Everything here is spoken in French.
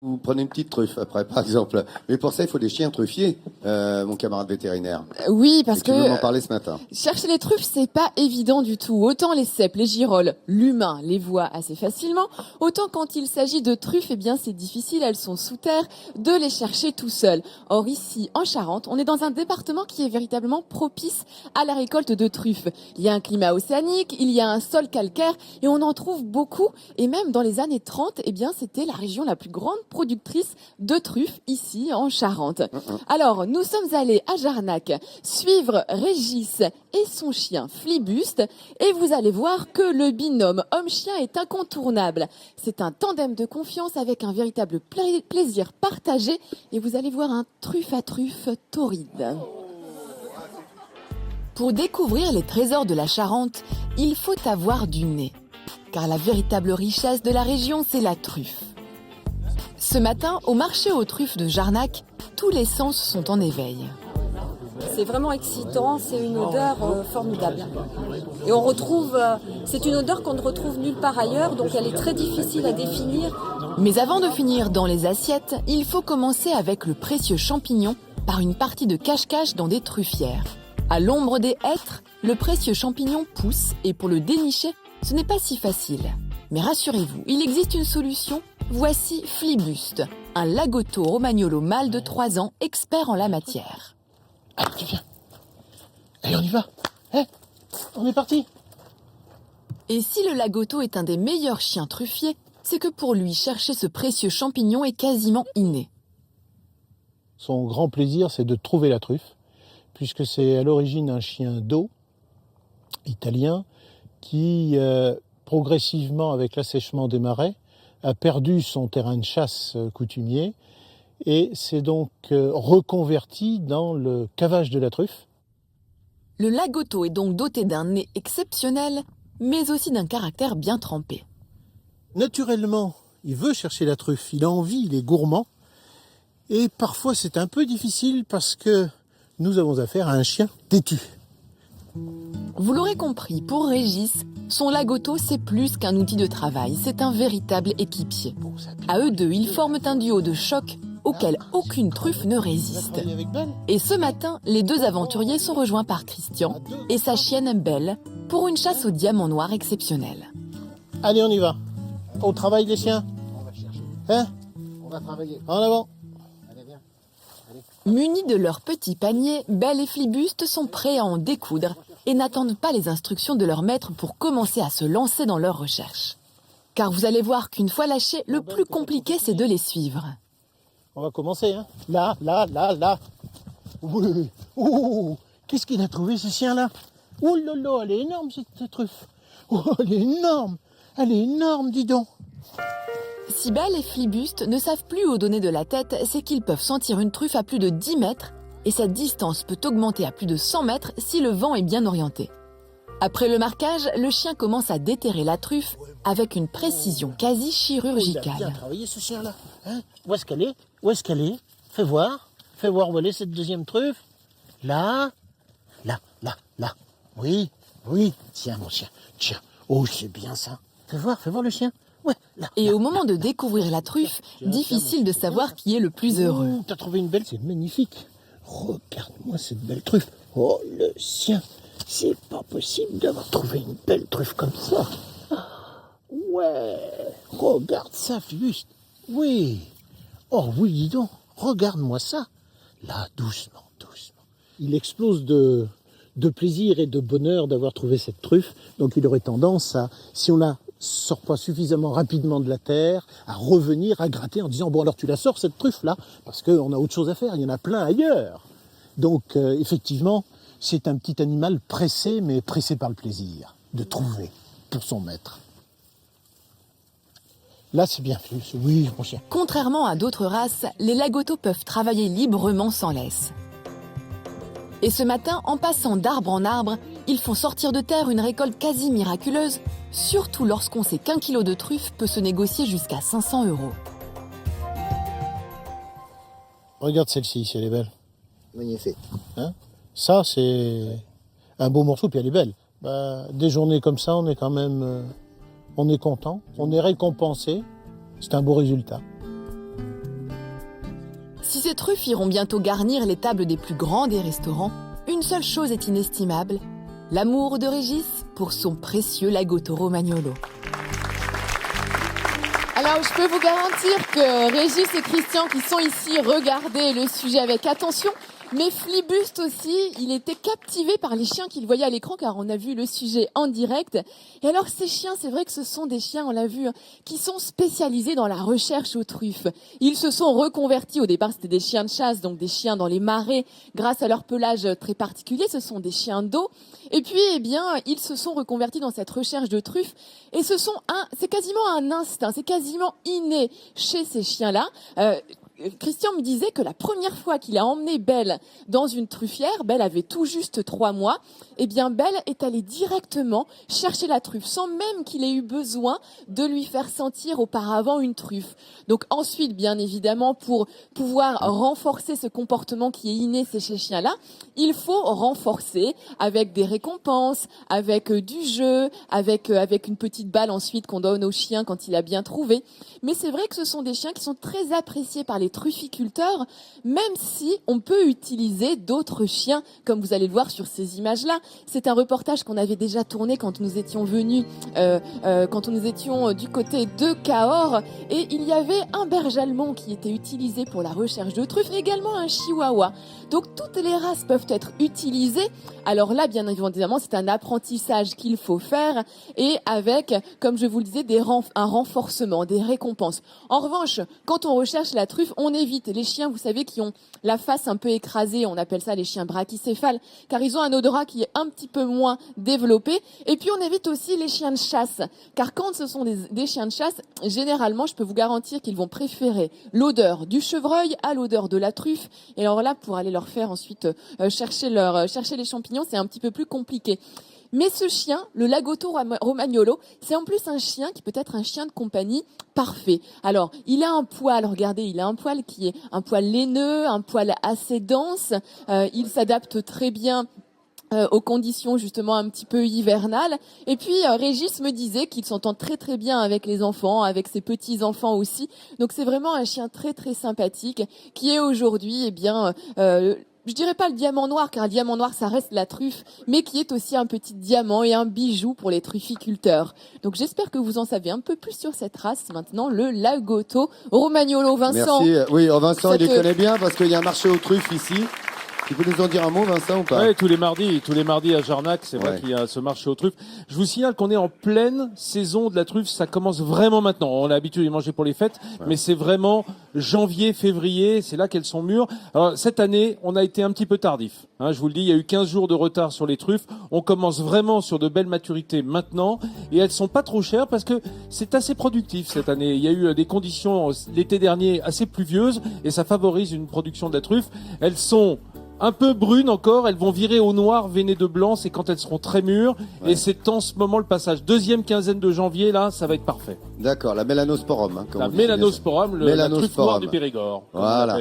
Vous prenez une petite truffe après, par exemple. Mais pour ça, il faut des chiens truffiers, mon camarade vétérinaire. Oui, parce Et tu veux que m'en parler ce matin. chercher les truffes, c'est pas évident du tout. Autant les cèpes, les girolles, l'humain les voit assez facilement, autant quand il s'agit de truffes, eh bien c'est difficile, elles sont sous terre, de les chercher tout seul. Or ici, en Charente, on est dans un département qui est véritablement propice à la récolte de truffes. Il y a un climat océanique, il y a un sol calcaire et on en trouve beaucoup. Et même dans les années 30, eh bien c'était la région la plus grande productrice de truffes ici en Charente. Alors, nous sommes allés à Jarnac suivre Régis et son chien Flibuste et vous allez voir que le binôme homme-chien est incontournable. C'est un tandem de confiance avec un véritable plaisir partagé et vous allez voir un truffe à truffe torride. Pour découvrir les trésors de la Charente, il faut avoir du nez. Car la véritable richesse de la région, c'est la truffe. Ce matin, au marché aux truffes de Jarnac, tous les sens sont en éveil. C'est vraiment excitant, c'est une odeur formidable. Et on retrouve, c'est une odeur qu'on ne retrouve nulle part ailleurs, donc elle est très difficile à définir. Mais avant de finir dans les assiettes, il faut commencer avec le précieux champignon par une partie de cache-cache dans des truffières. À l'ombre des hêtres, le précieux champignon pousse et pour le dénicher, ce n'est pas si facile. Mais rassurez-vous, il existe une solution. Voici Flibuste, un lagotto romagnolo mâle de 3 ans, expert en la matière. Allez, viens. Allez, on y va. On est parti. Et si le lagotto est un des meilleurs chiens truffiers, c'est que pour lui, chercher ce précieux champignon est quasiment inné. Son grand plaisir, c'est de trouver la truffe, puisque c'est à l'origine un chien d'eau italien qui, progressivement, avec l'assèchement des marais, a perdu son terrain de chasse coutumier et s'est donc reconverti dans le cavage de la truffe. Le lagotto est donc doté d'un nez exceptionnel, mais aussi d'un caractère bien trempé. Naturellement, il veut chercher la truffe, il a envie, il est gourmand. Et parfois, c'est un peu difficile parce que nous avons affaire à un chien têtu. Vous l'aurez compris, pour Régis, son lagotto, c'est plus qu'un outil de travail, c'est un véritable équipier. À eux deux, ils forment un duo de choc auquel aucune truffe ne résiste. Et ce matin, les deux aventuriers sont rejoints par Christian et sa chienne Belle pour une chasse au diamant noir exceptionnelle. Allez, on y va. Au travail des chiens. On va chercher. On va travailler. En avant. Allez, viens. Munis de leur petit panier, Belle et Flibuste sont prêts à en découdre et n'attendent pas les instructions de leur maître pour commencer à se lancer dans leurs recherches. Car vous allez voir qu'une fois lâchés, le plus compliqué, c'est de les suivre. On va commencer, hein. Là. Oui. Qu'est-ce qu'il a trouvé, ce chien-là? Oh là là, elle est énorme, cette truffe. Oh, elle est énorme. Elle est énorme, dis donc. Si Belle et Flibuste ne savent plus où donner de la tête, c'est qu'ils peuvent sentir une truffe à plus de 10 mètres et cette distance peut augmenter à plus de 100 mètres si le vent est bien orienté. Après le marquage, le chien commence à déterrer la truffe avec une précision quasi Il a bien chirurgicale. travaillé, ce chien-là. Hein? Où est-ce qu'elle est? Où est-ce qu'elle est? Fais voir où elle est, cette deuxième truffe. Là. Oui. Tiens, mon chien. Tiens. Oh, c'est bien ça. Fais voir le chien. Ouais, là. Et au moment de découvrir la truffe, difficile de savoir qui est le plus heureux. Ouh, t'as trouvé une belle, c'est magnifique. Regarde-moi cette belle truffe. Oh, le sien. C'est pas possible d'avoir trouvé une belle truffe comme ça. Ouais. Regarde ça, Flibuste. Oui. Oh oui, dis donc. Regarde-moi ça. Là, doucement. Il explose de plaisir et de bonheur d'avoir trouvé cette truffe. Donc il aurait tendance à, si on la sort pas suffisamment rapidement de la terre, à revenir, à gratter en disant, bon alors tu la sors cette truffe-là, parce qu'on a autre chose à faire, il y en a plein ailleurs. Donc effectivement, c'est un petit animal pressé, mais pressé par le plaisir de trouver pour son maître. Là, c'est bien fait. Oui, mon chien. Contrairement à d'autres races, les lagottos peuvent travailler librement sans laisse. Et ce matin, en passant d'arbre en arbre, ils font sortir de terre une récolte quasi miraculeuse, surtout lorsqu'on sait qu'un kilo de truffe peut se négocier jusqu'à 500 €. Regarde celle-ci, si elle est belle. Magnifique. Hein? Ça, c'est un beau morceau, puis elle est belle. Des journées comme ça, on est quand même... on est content, on est récompensé. C'est un beau résultat. Si ces truffes iront bientôt garnir les tables des plus grands des restaurants, une seule chose est inestimable, l'amour de Régis pour son précieux lagotto romagnolo. Alors, je peux vous garantir que Régis et Christian qui sont ici regardaient le sujet avec attention, mais Flibuste aussi, il était captivé par les chiens qu'il voyait à l'écran car on a vu le sujet en direct. Et alors ces chiens, c'est vrai que ce sont des chiens, on l'a vu, qui sont spécialisés dans la recherche aux truffes. Ils se sont reconvertis, au départ c'était des chiens de chasse, donc des chiens dans les marais, grâce à leur pelage très particulier, ce sont des chiens d'eau. Et puis, eh bien, ils se sont reconvertis dans cette recherche de truffes. Et c'est quasiment un instinct, c'est quasiment inné chez ces chiens-là. Christian me disait que la première fois qu'il a emmené Belle dans une truffière, Belle avait tout juste 3 mois, eh bien Belle est allée directement chercher la truffe sans même qu'il ait eu besoin de lui faire sentir auparavant une truffe. Donc ensuite, bien évidemment, pour pouvoir renforcer ce comportement qui est inné chez ces chiens-là, il faut renforcer avec des récompenses, avec du jeu, avec une petite balle ensuite qu'on donne au chien quand il a bien trouvé. Mais c'est vrai que ce sont des chiens qui sont très appréciés par les trufficulteurs, même si on peut utiliser d'autres chiens, comme vous allez le voir sur ces images-là. C'est un reportage qu'on avait déjà tourné quand nous étions venus, quand nous étions du côté de Cahors, et il y avait un berger allemand qui était utilisé pour la recherche de truffes, et également un chihuahua. Donc toutes les races peuvent être utilisées. Alors là, bien évidemment, c'est un apprentissage qu'il faut faire, et avec, comme je vous le disais, un renforcement, des récompenses. En revanche, quand on recherche la truffe, on évite les chiens, vous savez, qui ont la face un peu écrasée, on appelle ça les chiens brachycéphales, car ils ont un odorat qui est un petit peu moins développé. Et puis on évite aussi les chiens de chasse, car quand ce sont des chiens de chasse, généralement, je peux vous garantir qu'ils vont préférer l'odeur du chevreuil à l'odeur de la truffe. Et alors là, pour aller leur faire ensuite chercher les champignons, c'est un petit peu plus compliqué. Mais ce chien, le lagotto romagnolo, c'est en plus un chien qui peut être un chien de compagnie parfait. Alors, il a un poil, regardez, il a un poil qui est un poil laineux, un poil assez dense. Il s'adapte très bien aux conditions justement un petit peu hivernales. Et puis Régis me disait qu'il s'entend très très bien avec les enfants, avec ses petits-enfants aussi. Donc c'est vraiment un chien très très sympathique qui est aujourd'hui, eh bien... je dirais pas le diamant noir, car le diamant noir, ça reste la truffe, mais qui est aussi un petit diamant et un bijou pour les trufficulteurs. Donc j'espère que vous en savez un peu plus sur cette race. Maintenant, le lagotto romagnolo. Vincent. Merci. Oui, Vincent, il les connaît bien parce qu'il y a un marché aux truffes ici. Tu peux nous en dire un mot, Vincent, ou pas? Oui, tous les mardis à Jarnac, c'est vrai qu'il y a ce marché aux truffes. Je vous signale qu'on est en pleine saison de la truffe, ça commence vraiment maintenant. On a l'habitude de manger pour les fêtes, mais c'est vraiment janvier, février, c'est là qu'elles sont mûres. Alors, cette année, on a été un petit peu tardif. Je vous le dis, il y a eu 15 jours de retard sur les truffes. On commence vraiment sur de belles maturités maintenant, et elles sont pas trop chères parce que c'est assez productif cette année. Il y a eu des conditions l'été dernier assez pluvieuses, et ça favorise une production de la truffe. Elles sont un peu brunes encore, elles vont virer au noir veiné de blanc, c'est quand elles seront très mûres, et c'est en ce moment le passage. Deuxième quinzaine de janvier, là, ça va être parfait. D'accord, la mélanosporum. La mélanosporum, la truffe noire du Périgord. Voilà.